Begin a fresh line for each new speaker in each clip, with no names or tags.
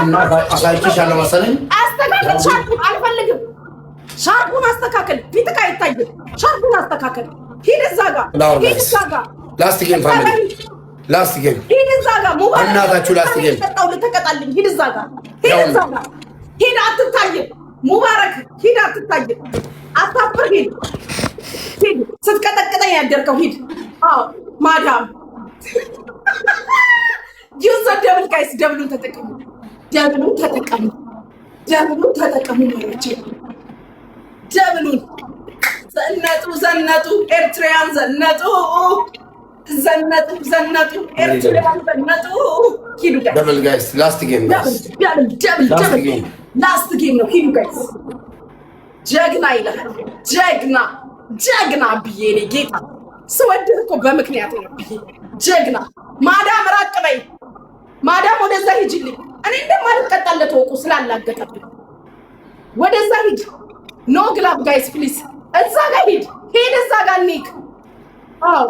እና አሳይቼሻለሁ መሰለኝ።
አስተካክል። ሻርፑን አልፈልግም። ሻርፑን አስተካክል። ፊትህ አይታይም። ሻርፑን አስተካክል። ሂድ እዛ ጋር ሂድ እዛ ጋር
ላስቲኬን ፋሚሊ ላስቲኬን
ሂድ እዛ ጋር ሙባረክ
እናታችሁ ላስቲኬን
ተቀጣልኝ። ሂድ እዛ ጋር ሂድ እዛ ጋር ሂድ። አትታይም ሙባረክ ሂድ። አትታይም። አታፍር። ሂድ ሂድ። ስትቀጠቅጠኝ ያደርከው ሂድ። አዎ ማዳም ዩዘ ደብል ጋይስ ደብሉን ተጠቀሙ። ደብሉን ተጠቀሙ። ደብሉን ተጠቀሙ ማለት ደብሉን ዘነጡ ኤርትራውያን ዘነጡ ኤርትራውያን ዘነጡ። ሂዱ ጋይስ
ደብል ጋይስ ላስት ጌም
ደብል ላስት ጌም ነው። ሂዱ ጋይስ ጀግና ይላል። ጀግና ብዬ እኔ ጌታ ስወድህ እኮ በምክንያት ነው ብዬ ጀግና። ማዳም ራቅ በይ ማዳም፣ ወደዛ ሂጂልኝ። እኔ እንደማልቀጣለት ወቁ ስላላገጠብኝ ወደዛ ሂድ። ኖ ግላብ ጋይስ ፕሊዝ። እዛ ጋር ሂድ እዛ ጋር ኒክ። አዎ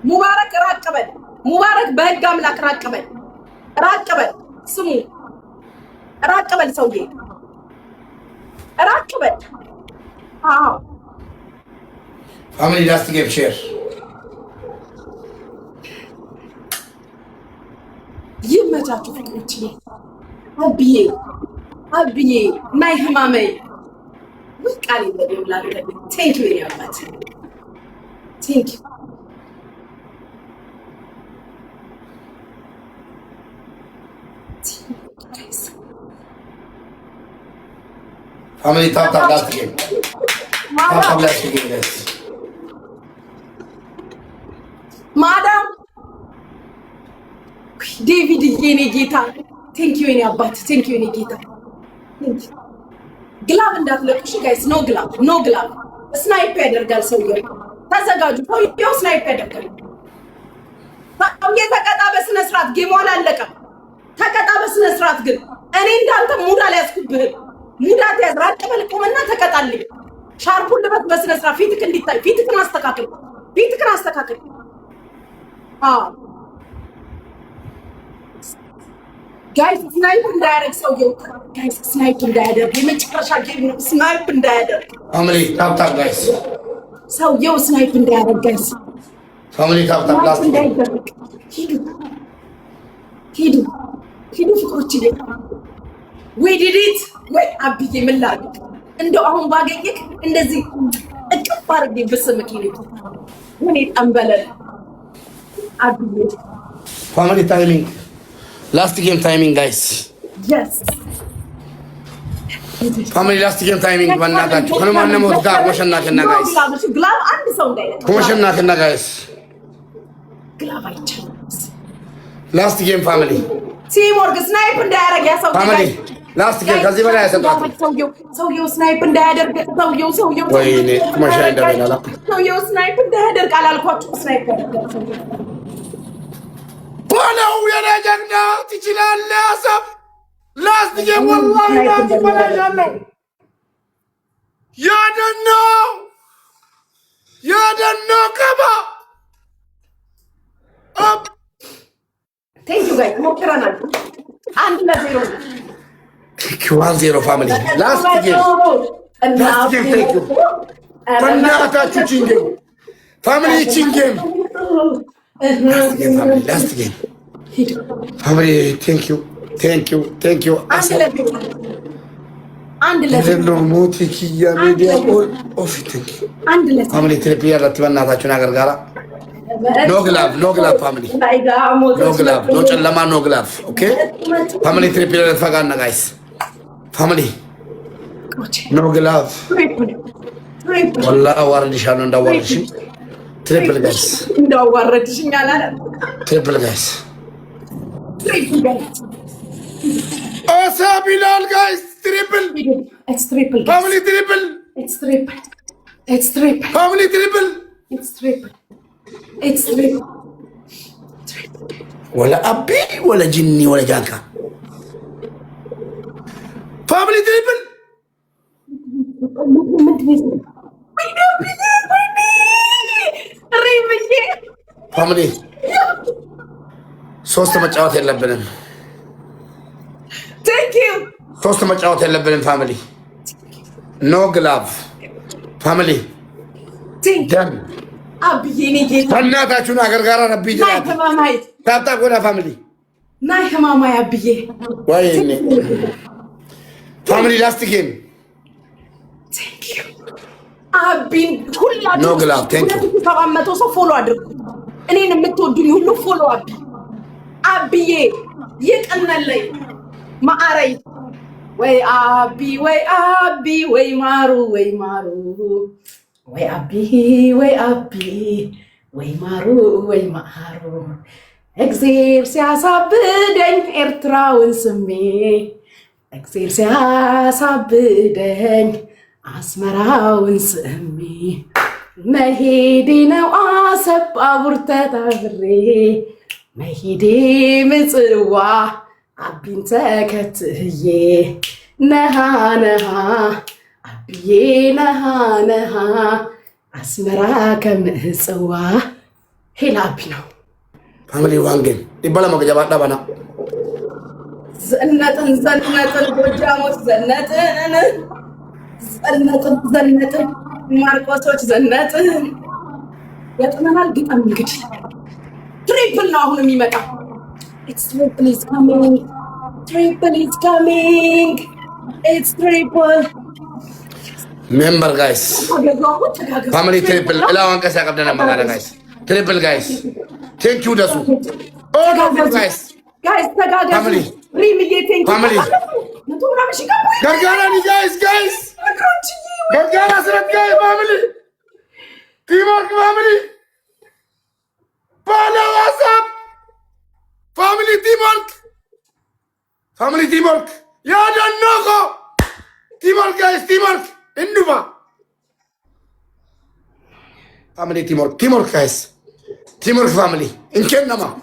ሙባረክ ራቅ በል ሙባረክ፣ በህግ አምላክ ራቅ በል ስሙ ራቅ በል ሰውዬ ራቅ በል። አዎ
ፋሚሊ ላስት ጌም ሼር
ይመቻችሁ ፍቅሮች። አብዬ ናይ ህማመይ ቃል የለም ላለ ቴንክ ዩ ያባት ቴንክ ዩ
ፋሚሊ ታፕ ላስት ጌም ላስት ጌም ጋይስ
ማዳም ዴቪድ የኔ ጌታ ቴንክ ዩ የኔ አባት ቴንክ ዩ የኔ ጌታ። ግላብ እንዳትለቁሽ ጋይስ። ኖ ግላብ ስናይፕ ያደርጋል ሰውዬው። ተዘጋጁ። ሰውዬው ስናይፕ ያደርጋል። ሰውዬው ተቀጣ በስነ ስርዓት። ጌሙ አላለቀም። ተቀጣ በስነ ስርዓት። ግን እኔ እንዳንተ ሙዳ ሊያስኩብህ ሙዳ ተያዝ። ራቅ በል ቁምና ተቀጣልኝ። ሻርፑን ልበት በስነ ስርዓት። ፊትክ እንዲታይ ፊትክን አስተካክል። አዎ ጋይስ ስናይፕ እንዳያደርግ ሰውዬው። ጋይስ ስናይፕ እንዳያደርግ የመጨረሻ ጌም ነው። ስናይፕ እንዳያደርግ
ፋሚሊ ታፕ ጋይስ።
ሰውዬው ስናይፕ እንዳያደርግ ጋይስ።
ፋሚሊ ታፕ ላስት
እንዳይደረግ። ሂዱ ፍቅሮች ይለኝ። ወይ ዲዲት ወይ አብዬ ምን ላድርግ? እንደው አሁን ባገኘክ እንደዚህ እቅፍ አድርጌ ብስምክ ይልኝ እኔ ጠንበለል አብዬ።
ፋሚሊ ታይሚንግ ላስት ጌም ታይሚንግ ጋይስ።
የስ
ፋሚሊ ላስት ጌም ታይሚንግ በእናታችሁ ከነማን ነው ጋር ወሸናከና ጋይስ።
ግላብ አንድ ሰው እንዳይለቅ
ወሸናከና ጋይስ።
ግላብ አይቻልም።
ላስት ጌም ፋሚሊ
ቲም ወርክ ስናይፕ እንዳያደርግ ያ ሰው
ፋሚሊ ላስት ጌም ከዚህ በላይ ያሰጣት
ሰውዬው ስናይፕ እንዳያደርግ ሰውዬው
ወይኔ ኩማሻ እንደበላላ
ሰውዬው ስናይፕ እንዳያደርግ አላልኳችሁ? ስናይፕ ያደርጋል
ቦለው የኔ ጀግና ትችላለህ። አሰብ ላስት ጌም ወላሂ ላንተ በላሻለሁ። ያደነው ከባ
ቴንክ ዩ ጋይስ ሞክረናል። 1-0
1-0 ፋሚሊ ላስት ጌም ቴንክ ዩ በእናታችሁ ቺንጌም ፋሚሊ ቺንጌም ላስት ጌም ፋሚሊ ቴንክ ዩ
አንድ ለዜሮ
ሞት ኪያ ሚዲያ ኦፍ ቴንክ ዩ ፋሚሊ ትሪፕሊየር ለትበናታችሁ ነገር ጋራ ኖ ግላብ ፋሚሊ ኖ ጨለማ ኖ ግላብ ኦኬ ፋሚሊ ትሪፕሊየር ለትፈጋና ጋይስ ፋሚሊ ኖ ግላብ ወላሂ አዋርድሻለሁ እንዳዋርድሽኝ ትሪፕል ጋይስ
እንዳዋረድሽኝ አላለም።
ትሪፕል ጋይስ አሳብ ይላል ጋይስ። ትሪፕል ፋሚሊ ትሪፕል ፋሚሊ ትሪፕል ወላ አቢ ወላ ጅኒ ወላ ጃንካ ፋሚሊ ትሪፕል ፋሚሊ ሶስት መጫወት የለብንም።
ቴንክ ዩ
ሶስት መጫወት የለብንም ፋሚሊ። ኖ ግላቭ ፋሚሊ። ደን
አብዬ እኔ ጌታ
በእናታችሁን አገር ጋር ረቢ
ናይ ህማማይ
ታብታ ጎዳ ፋሚሊ
ናይ ህማማይ አብዬ
ወይኔ ፋሚሊ ላስት ጌም
ቴንክ ዩ አቢን ሁላችሁ
ኖ ግላቭ ቴንክ ዩ
700 ሰው ፎሎ አድርጉ። እኔን የምትወዱኝ ሁሉ ፎሎ አብዬ ይቀናለኝ ማአረይ ወይ አቢ ወይ አቢ ወይ ማሩ ወይ ማሩ ወይ አቢ ወይ አቢ ወይ ማሩ ወይ ማሩ እግዜር ሲያሳብደኝ ኤርትራውን ስሜ እግዜር ሲያሳብደኝ አስመራውን ስሜ መሄዴ ነው አሰብ ባቡር ተሳፍሬ መሄዴ ምጽዋ አቢን ተከትዬ ነሃ ነሃ አብዬ ነሃ ነሃ አስመራ ከምጽዋ ሄላ አቢ ነው
ፋሚሊ ዋንጌም ይባላ መገጃ ባዳባና
ዘነጥን ጎጃሞች ዘነጥን ማርቆሶች ዘነጥን ገጥመናል። ግጠም እንግዲህ ትሪፕል ነው አሁን የሚመጣው። It's triple is coming. Triple is coming. It's triple.
Member guys. Family triple. Ela wanka sa kabda na magana guys. Triple guys. Thank you dasu. All of you guys.
Guys, tagaga.
Family.
Rimiye thank you.
Family. Gargara ni guys. Gargara sarat guys family. Teamwork family. Follow us up. Family teamwork. Ya don't know go. Teamwork guys, teamwork. Induva. Family teamwork guys. Teamwork family. Inken nama.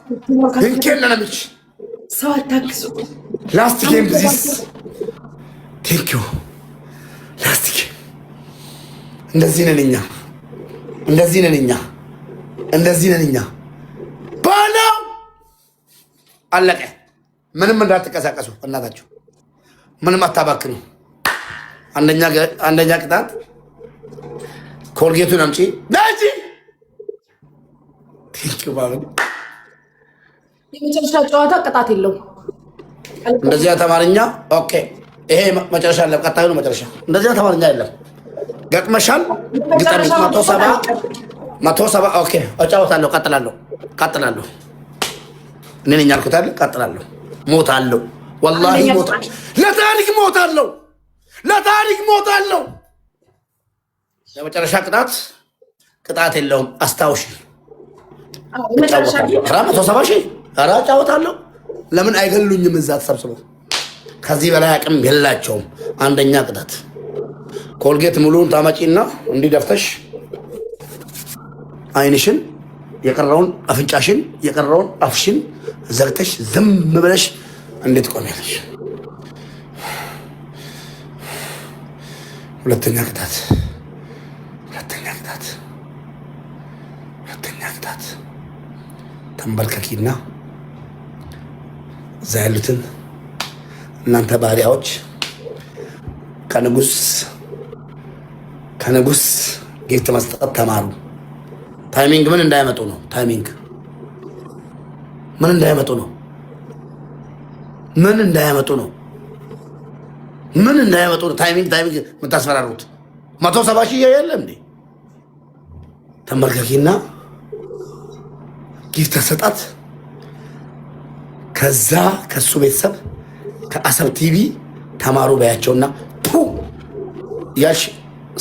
Inken na namich.
So attack.
Last game this. Thank you. Last game. እንደዚህ ነን እኛ ባለው አለቀ። ምንም እንዳትቀሳቀሱ እናታችሁ፣ ምንም አታባክኑ። አንደኛ ቅጣት ኮልጌቱን አምጪ ዳጂ ቲንክ ባሉ
የመጨረሻ ጨዋታ ቅጣት የለውም።
እንደዚህ ተማርኛ ኦኬ። ይሄ መጨረሻ አለ። ቀጣዩ ነው መጨረሻ። እንደዚህ ተማርኛ የለም። ገጥመሻል። ግጠሚ 170 ኦኬ። እጫወታለሁ። ቀጥላለሁ። እኔ ነኝ ያልኩት አይደል? ቀጥላለሁ። ሞታለሁ። ወላሂ ሞታለሁ። ለታሪክ ሞታለሁ። የመጨረሻ ቅጣት የለውም። አስታውሽ። 170 ሺህ ኧረ እጫወታለሁ። ለምን አይገሉኝም? እዛ ተሰብስበው ከዚህ በላይ አቅም የላቸውም። አንደኛ ቅጣት ኮልጌት ሙሉን ታመጪና እንዲደፍተሽ አይንሽን የቀረውን አፍንጫሽን የቀረውን አፍሽን ዘግተሽ ዝም ብለሽ እንዴት ቆሚያለሽ? ሁለተኛ ቅጣት ተንበርከኪና እዛ ያሉትን እናንተ ባሪያዎች ከንጉስ ጊፍት መስጠት ተማሩ። ታይሚንግ ምን እንዳይመጡ ነው። ታይሚንግ ምን እንዳይመጡ ነው። ታይሚንግ የምታስፈራሩት 170 ሺህ የለም እንዴ? ተንበርከኪና ጊፍት ተሰጣት። ከዛ ከሱ ቤተሰብ ከአሰብ ቲቪ ተማሩ በያቸውና ያሽ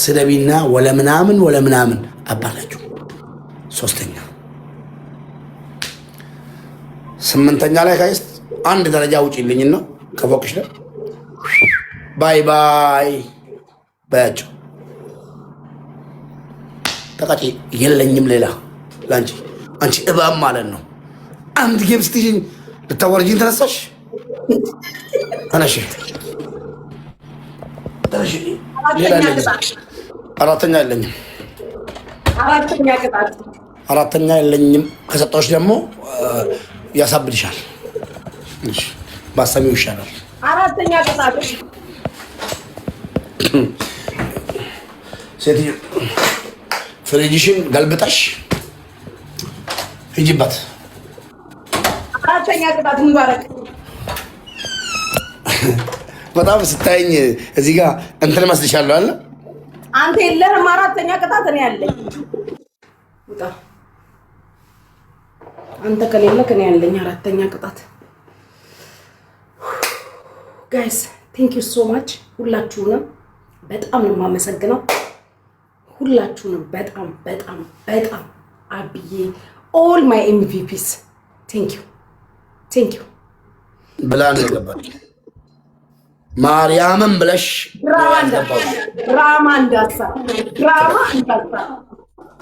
ስደቢና ወለምናምን አባላችሁ። ሶስተኛ 8ኛ ላይ ጋይስ አንድ ደረጃ ውጪልኝና ከፎቅሽ ላይ ባይ በያቸው። ተቃጪ የለኝም ሌላ ላንቺ አንቺ እባብ ማለት ነው። አንድ ጌም ስትይኝ ልታወርጂኝ ተነሳሽ። ተነሽ። አራተኛ የለኝም። ከሰጠሁሽ ደግሞ ያሳብድሻል። እሺ ባሰሚው ይሻላል።
አራተኛ ቅጣት
ሴትዮ ፍሪጅሽን ገልብጠሽ ሂጂበት።
አራተኛ ቅጣት ሙባረክ።
በጣም ስታይኝ እዚህ ጋር እንትን መስልሻለሁ አለ
አንተ የለህም። አራተኛ ቅጣት እኔ ያለኝ ውጣ። አንተ ከሌለህ እኔ ያለኝ አራተኛ ቅጣት። ጋይስ ቴንክ ዩ ሶ ማች ሁላችሁንም በጣም ነው የማመሰግነው። ሁላችሁንም በጣም በጣም በጣም አብዬ ኦል ማይ ኤምቪፒስ ቴንክ ዩ
ብላ ነው የገባች። ማርያምን ብለሽ
ድራማ እንዳሳ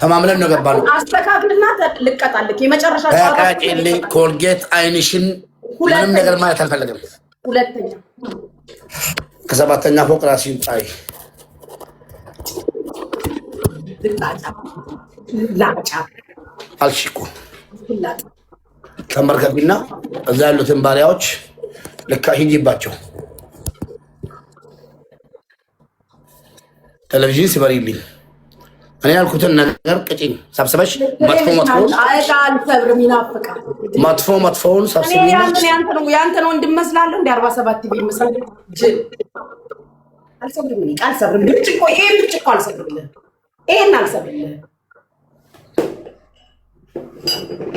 ተማምለን ነው ገባነው።
አስተካክልና ልቀጣልክ የመጨረሻ
ታቃቂልኝ ኮልጌት አይንሽን ምንም ነገር ማለት አልፈለግም።
ሁለተኛ
ከሰባተኛ ፎቅ ራስሽን ጣይ።
ላጫ
አልሽ እኮ ተመርከቢና እዛ ያሉትን ባሪያዎች ልካ ሂጂባቸው። ቴሌቪዥን ሲበሪልኝ እኔ ያልኩትን ነገር ቅጭኝ ሰብስበሽ መጥፎውን ሰብስቢና
ያንተ ነው እንድመስላለሁ እንደ 47 ቲቪ መስራት ጅል አልሰብርም። እኔ ቃል ሰብርም ብርጭቆ ይሄን ብርጭቆ አልሰብርልህ፣ ይሄን አልሰብርልህ፣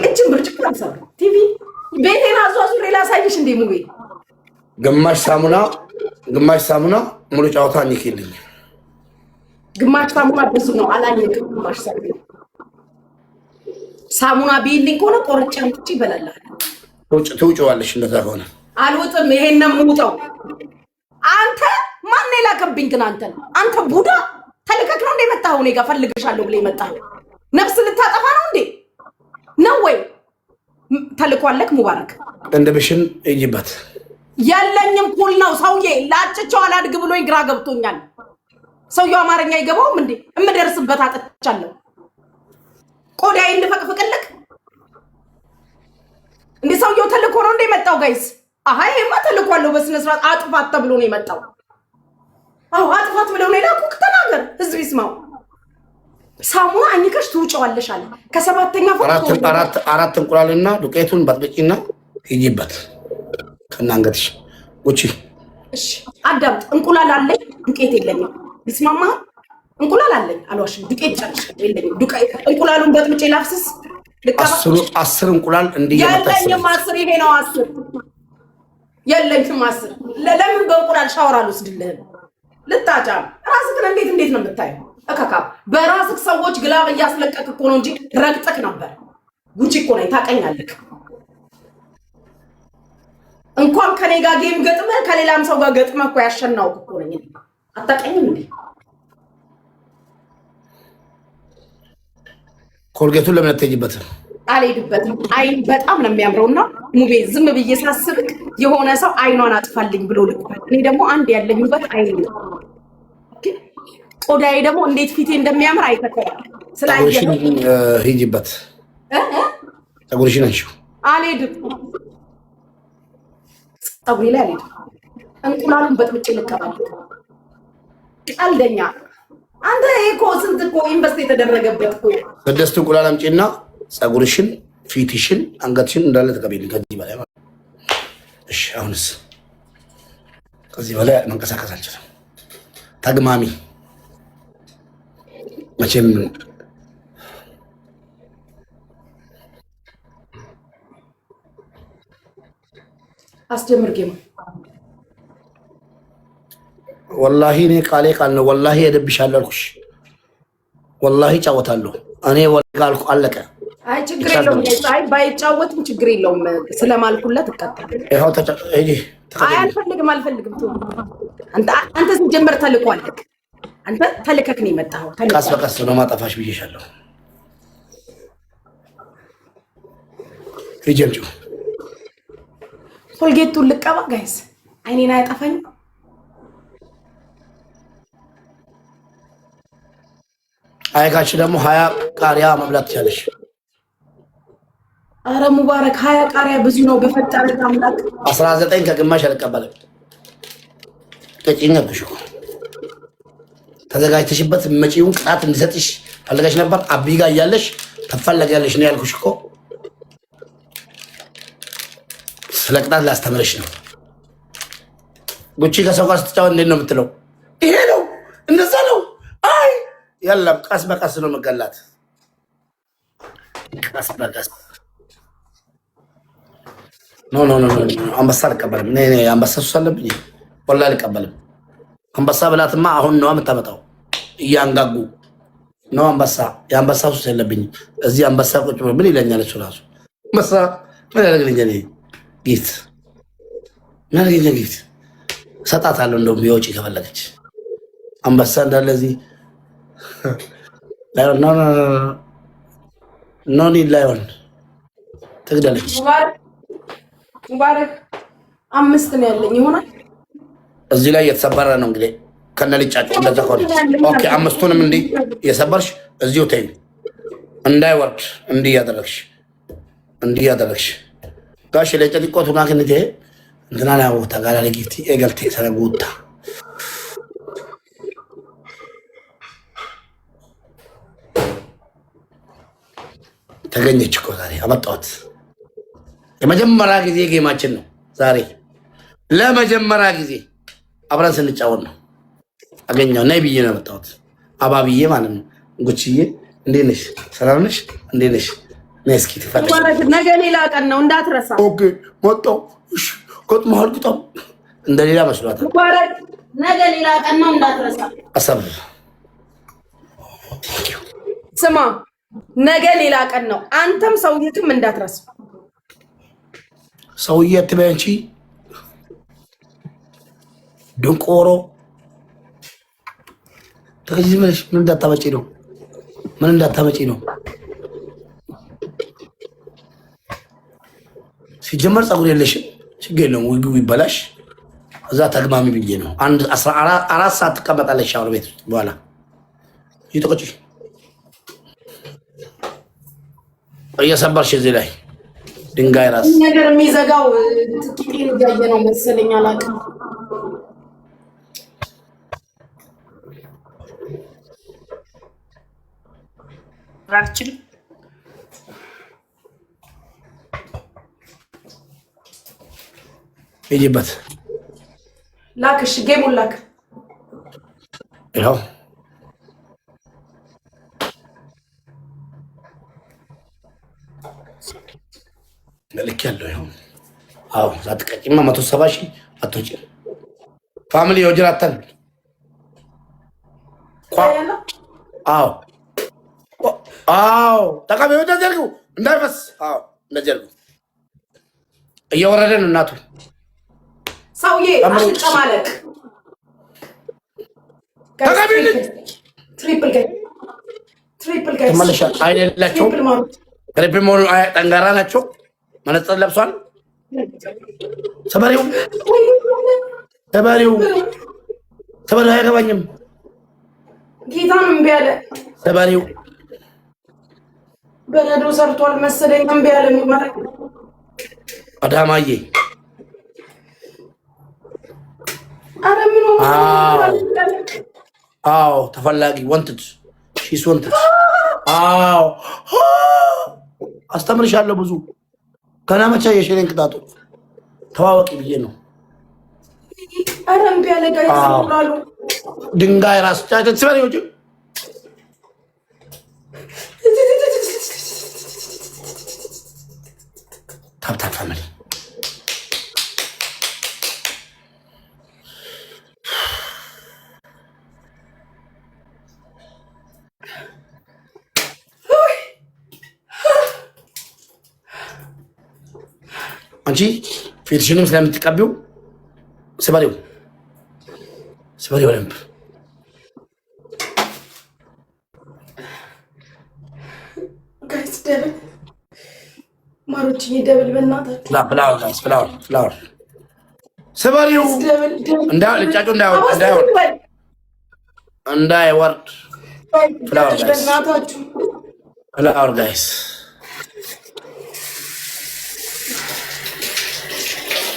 እችን ብርጭቆ አልሰብርም። ቲቪ ቤቴን አዟዙሬ ላሳይሽ እንዴ ሙቤ።
ግማሽ ሳሙና ሙሉ ጫወታ ኒክልኝ።
ግማሽ ሳሙና ብዙ ነው አላየክም። ግማሽ ሳሙና ቢልኝ ከሆነ ቆርጬ አምጥቼ ይበላል።
ትውጪዋለሽ። እንደዛ ከሆነ
አልወጥም። ይሄን ነው የምውጠው። አንተ ማን የላከብኝ ግን? አንተ ቡዳ ተልከክ ነው እንደ መጣው እኔ ጋር ፈልግሻለሁ ብለህ የመጣው ነፍስ ልታጠፋ ነው እንዴ? ነው ወይ ተልኳለክ? ሙባረክ
እንደብሽን እይባት
ያለኝም ኩል ነው ሰውዬ። ላጭቸው አላድግ ብሎኝ ግራ ገብቶኛል። ሰውየው አማርኛ አይገባውም እንዴ? እምደርስበት አጥቻለሁ። ቆዳዬ እንድፈቅፍቅልክ እንዴ? ሰውየው ተልኮ ነው እንደ መጣው ጋይስ። አሃ ይሄማ ተልኳለሁ በስነ ስርዓት። አጥፋት ተብሎ ነው የመጣው። አዎ አጥፋት ብለው ነው የላኩክ። ተናገር ህዝብ ይስማው። ሳሙና አንከሽ ትውጪዋለሽ አለ። ከሰባተኛ ፎቅ
አራት እንቁላልና ዱቄቱን በጥብጪና ሂጂበት ከናንገትሽ ውጪ።
እሺ አዳምጥ። እንቁላል አለኝ ዱቄት የለኝም። ይስማማ። እንቁላል አለኝ አልዋሽም። ዱቄት ጨርሽ የለኝም። እንቁላሉን በጥብጬ ላፍስስ።
አስር እንቁላል
የለኝም። 10 ይሄ ነው 10 የለኝም። 10 ለምን በእንቁላል ሻወር አልወስድልህም? ልታጫም ራስህን እንዴት ነው የምታየው? እካካ በራስህ ሰዎች ግላብ እያስለቀቅ እኮ ነው እንጂ ረግጠክ ነበር። ጉቺ እኮ ነኝ ታቀኛለህ። እንኳን ከኔ ጋር ጌም ገጥመህ ከሌላም ሰው ጋር ገጥመህ እኮ ያሸናውክ እኮ ነኝ። አታቀኝም እንዴ?
ኮልጌቱን ለምን አትሄጂበት?
አልሄድበትም። አይን በጣም ነው የሚያምረውና ሙቤ ዝም ብዬ ሳስብክ የሆነ ሰው አይኗን አጥፋልኝ ብሎ ልኳል። እኔ ደግሞ አንድ ያለኝ ውበት አይን ነው። ቆዳዬ ደግሞ እንዴት ፊቴ እንደሚያምር አይተከራል።
ስላየህ ሂጂበት። ፀጉርሽን አንሺው።
አልሄድም። ፀጉሬ ላይ አልሄድም። እንቁላሉን በጥብጬ ልቀባል። ቀልደኛ አንተ። እኮ ስንት እኮ ኢንቨስት የተደረገበት እኮ
6 እንቁላል አምጪና ፀጉርሽን፣ ፊትሽን፣ አንገትሽን እንዳለ ተቀበይልኝ። ከዚህ በላይ ማለት እሺ። አሁንስ ከዚህ በላይ መንቀሳቀስ አልችልም። ተግማሚ መቼም
አስጀምር ጌም።
ወላሂ እኔ ቃሌ ቃል ነው። ወላሂ ሄደብሻለሁ አልኩሽ። ወላሂ ጫወታለሁ እኔ ወላሂ አልኩ። አለቀ።
አይ ችግር የለውም። አይ ባይጫወትም ችግር የለውም። ስለማልኩለት እቀጣለሁ።
ይሄው
አይ አልፈልግም። አንተ ሲጀመር ተልኳለክ። አንተ ተልከክ ነው የመጣኸው።
ቀስ በቀስ ነው ማጠፋሽ ብዬሻለሁ። ሂጂምጪ
ኮልጌቱን ልቀባ ጋይስ። አይኔን አያጠፋኝ።
አይካች ደግሞ 20 ቃሪያ መብላት ትችላለሽ።
አረ ሙባረክ 20 ቃሪያ ብዙ ነው በፈጠረ አምላክ
19 ከግማሽ አልቀበልም ተጭኛብሽ እኮ ተዘጋጅተሽበት መጪውን ቅጣት እንዲሰጥሽ ፈልገሽ ነበር አብይ ጋር እያለሽ ተፈለጋለሽ ነው ያልኩሽ እኮ ስለ ቅጣት ላስተምርሽ ነው ጉቺ ከሰው ጋር ስትጫወት እንዴት ነው የምትለው ይሄ ነው እንደዛ ነው አይ የለም ቀስ በቀስ ነው መገላት ቀስ በቀስ ኖ አንበሳ አልቀበልም እኔ አንበሳ ሱስ አለብኝ ወላሂ አልቀበልም አንበሳ ብላትማ አሁን ነው የምታመጣው እያንጋጉ ነው አንበሳ የአንበሳ ሱስ የለብኝ እዚህ አንበሳ ቁጭ ብሎ ምን ይለኛል እሱ ራሱ አንበሳ ምን ያደርግልኛል ጊፍት ምን ያደርግልኛል ጊፍት ሰጣታለሁ እንደውም ቢወጪ ከፈለገች አንበሳ እንዳለ እዚህ ኖ ኒድ ላይሆን ትግደለች
ሙባረክ 5 ነው ያለኝ ይሆናል
እዚህ ላይ የተሰበረ ነው እንግዲህ ከነልጫጩ እንደዛ ሆነ ኦኬ 5ቱንም እንዲህ የሰበርሽ እዚሁ ተይ እንዳይወርድ እንዲህ ያደረግሽ ጋሽ ለጨሊቆቱ ጋር ከነቴ እንትና ነው ተጋራ ለጊፍት ኤገልቴ ሰረጉታ ተገኘች እኮ ዛሬ አመጣሁት የመጀመሪያ ጊዜ ጌማችን ነው ዛሬ ለመጀመሪያ ጊዜ አብረን ስንጫወት ነው አገኘው ነይ ብዬ ነው ያመጣሁት አባብዬ ማለት ነው ጉቺዬ እንዴት ነሽ ሰላም ነሽ እንዴት ነሽ ነይ እስኪ ትፈልጊ
ነገ ሌላ ቀን ነው እንዳትረሳ
ኦኬ መጣሁ እሺ ቆጥ ማርኩታው እንደሌላ መስሏታል
ነገ ሌላ ቀን ነው እንዳትረሳ
አሰብ
ስማ ነገ ሌላ ቀን ነው አንተም ሰውየትም እንዳትረሳ
ሰውዬ አትበያንቺ ድንቆሮ ተከዚህ ምንሽ ምን እንዳታመጪ ነው ሲጀመር ፀጉር የለሽም ችግር የለውም ውጊው ይበላሽ እዛ ተግማሚ ብዬ ነው 14 ሰዓት ትቀመጣለሽ ሻወር ቤት በኋላ ይተቆጭ እየሰበርሽ እዚህ ላይ ድንጋይ ራስ
ነገር የሚዘጋው ጥቂት ያየ ነው መሰለኝ አላውቅም ራችል
ይጅበት
ላክሽ ጌሙን ላክ
ይኸው ልክ ያለው ይኸው አዎ ዛትቀጭማ 170 ሺህ አትወጪም ፋሚሊ ወጅራተን አዎ ተቀበዩ እንደዘርጉ እንዳይፈስ አዎ እንደዘርጉ እየወረደ ነው እናቱ
ሰውዬ አሽቀማለቅ
ተቀበዩ
ትሪፕል ጋይ
ተመለሻ አይደላቸው ትሪፕል ሞሉ ጠንጋራ ናቸው መነጽር ለብሷል ሰበሪው አይገባኝም
ጌታን እምቢ አለ
ሰበሪው
በረዶ ሰርቷል መሰለኝ እምቢ አለ ማለት
አዳማዬ
አረምኑ
አዎ ተፈላጊ ወንትድ ሺስ ወንትድ አዎ አስተምርሻለሁ ብዙ ገና መቼ የሽሬን ቅጣቱ ተዋወቂ ብዬ ነው
አረም ቢያለ ጋር ይሰራሉ
ድንጋይ ራስ ጫጨት ሲበል ይወጪ ታፕታፕ ፋሚሊ አንቺ ፊትሽንም ስለምትቀቢው ስበሪው በደንብ
ጋይስ ደብል ማሮች ደብል በእናታችሁ
ፍላወር ጋይስ ፍላወር ስበሪው እንዳይወርድ ፍላወር ጋይስ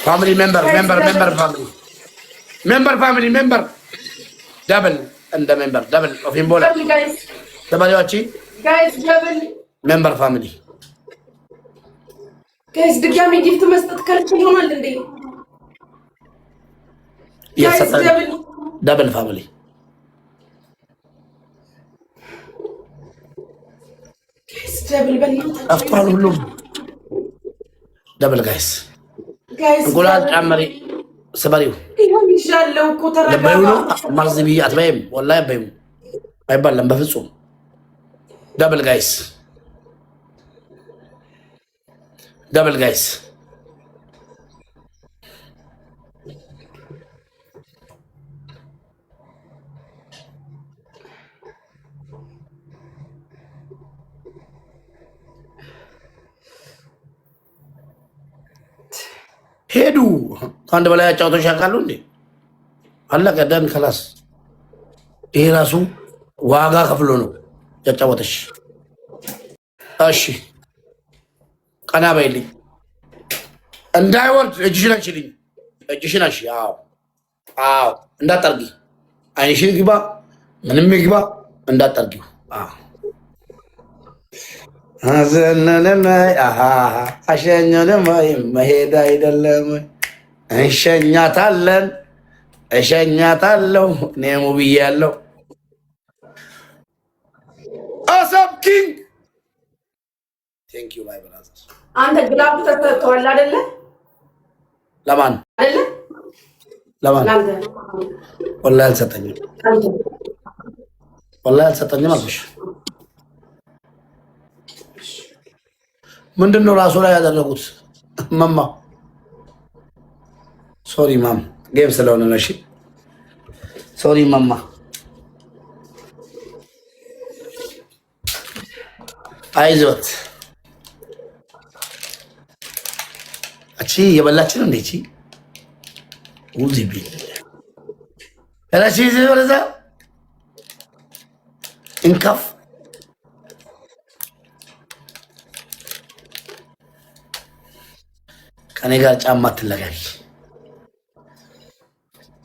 ፋሚሊ ሜምበር ደብል እንደ ሜምበር ደብል ኦፊን ቦላ ተባሪዋቺ
ደብል
ሜምበር ፋሚሊ
ጋይስ ድጋሚ ጊፍት መስጠት ከልክል ይሆናል እንዴ?
ደብል ፋሚሊ
ጋይስ ደብል በእናትህ
አፍቷል ሁሉም ደብል ጋይስ እንቁላል ጨምሪ ስበሪው
ይሁን ይሻለው እኮ ተረጋጋ።
ለበዩ ነው ማርዝቢ አትበይም ወላሂ አትበይም አይባልም በፍጹም ደብል ጋይስ ሄዱ ከአንድ በላይ አጫውቶች ያውቃሉ እንዴ? አለቀ ደን ከላስ። ይሄ ራሱ ዋጋ ከፍሎ ነው ያጫወተሽ። እሺ ቀና በይልኝ እንዳይወርድ እጅሽን አንቺልኝ። እጅሽን አንቺ። አዎ እንዳጠርጊ አይንሽን ግባ ምንም ይግባ እንዳጠርጊው። አሸኘንም መሄድ አይደለም እሸኛታለሁ እኔሙ ብያለሁ። አሰብ ኪንግ ቴንክ ዩ ማይ ብራዘር።
አንተ ግላብ ተተዋል አይደለ?
ለማን
አይደለ?
ለማን? ወላሂ አልሰጠኝም አልኩሽ። ምንድነው ራሱ ላይ ያደረጉት? ማማ ሶሪ ማም ጌም ስለሆነ ነው። እሺ ሶሪ ማማ። አይዞት እቺ የበላችን እንዴ? እቺ ውዚ ቢል እራቺ ዘወረዛ እንካፍ ከኔ ጋር ጫማ ትለጋል።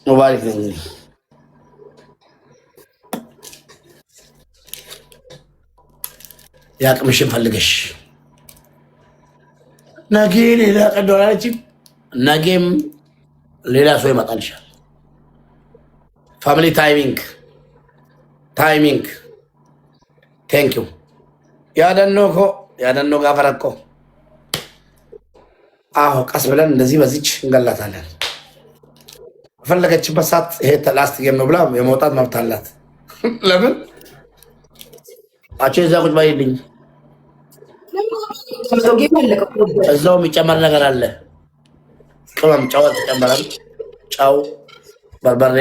ሙባረክ ነኝ። ያቅምሽን ፈልገሽ ነገ ሌላ ቀዶራለች። ነገም ሌላ ሰው ይመጣልሻል። ፋሚሊ ታይሚንግ ቴንክ ዩ ያደኖ ጋፈረኮ አዎ ቀስ ብለን እንደዚህ በዚች እንገላታለን። ፈለገችበት ሰዓት ይሄ ላስት ጌም ነው ብላ የመውጣት መብት አላት። ለምን አቼ እዛ ቁጭ ባይልኝ እዛው የሚጨመር ነገር አለ። ቅመም ጨው ተጨመራል። ጨው፣ በርበሬ፣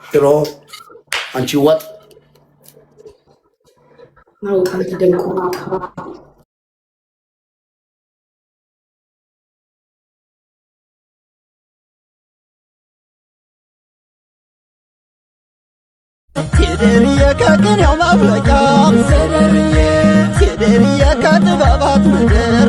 ሽሮ፣ አንቺ ወጥ
ሲደርየ ከቅኔው ማፍለቂያ ሲደርየ ከጥበባት ምድር